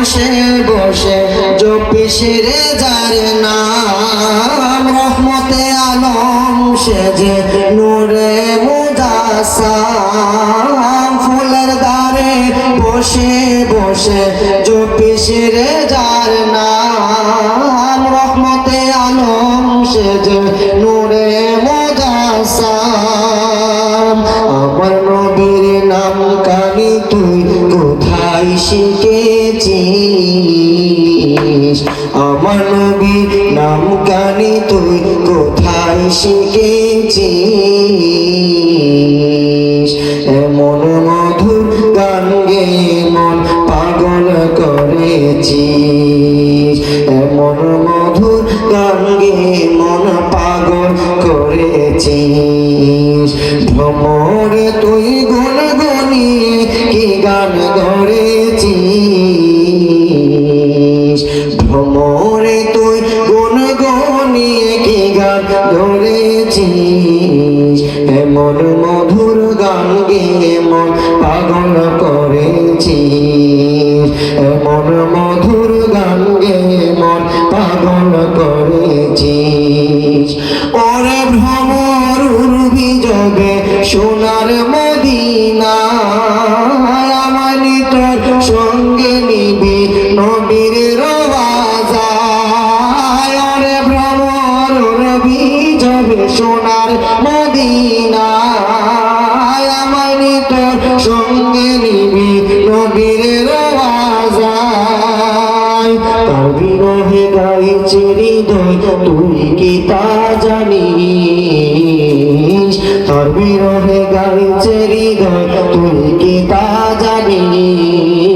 বসে বসে জপিস রে যার নাম রহমতে আলম সে যে নূরে মুজাসসাম ফুলের দ্বারে বসে বসে জপিস রে যার নাম রহমতে আলম সে যে নূরে মুজাসসাম আমার নবীর নাম কানি তুই কোথায় শিখেছিস আমার নবীর নাম কানি তুই কোথায় শিখেছিস এমন মধুর গান গেয়ে মন পাগল করেছিস এমন মধুর গান গেয়ে মন পাগল করেছিস ভ্রমরে তুই গুনগুনিয়ে কি গান ধরেছিস ভ্রমরে তুই গুনগুনিয়ে কি গান ধরেছিস এমন মধুর গান গেয়ে মন পাগল করেছিস এমন মধুর গান গেয়ে মন পাগল করেছিস ওরে ভ্রমর উড়বি যবে সোনার মদিনা আমানি তোর সঙ্গে নিবি নবীর রওজায় ওরে ভ্রমর উড়বি যবে সোনার মদিনা আমানি তোর সঙ্গে নিবি নবীর রওজায় তার বিরহে গাইছে হৃদয় তুই কি তা জানিস তার বিরহে গাইছে হৃদয় তুই কি তা জানিস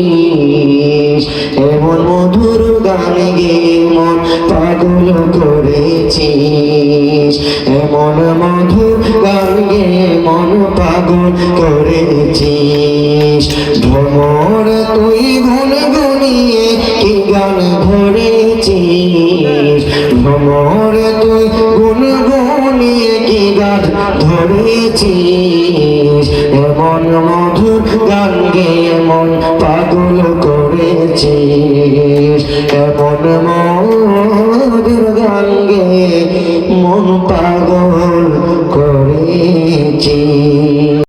এমন মধুর গান গেয়ে মন পাগল করেছিস এমন মধুর গান গেয়ে মন পাগল করেছিস ভ্রমর তুই গুনগুনিয়ে কি গান ধরেছিস ভ্রমর তুই গুনগুনিয়ে কি গান ধরেছিস এমন মধুর গান গেয়ে মন পাগল করেছিস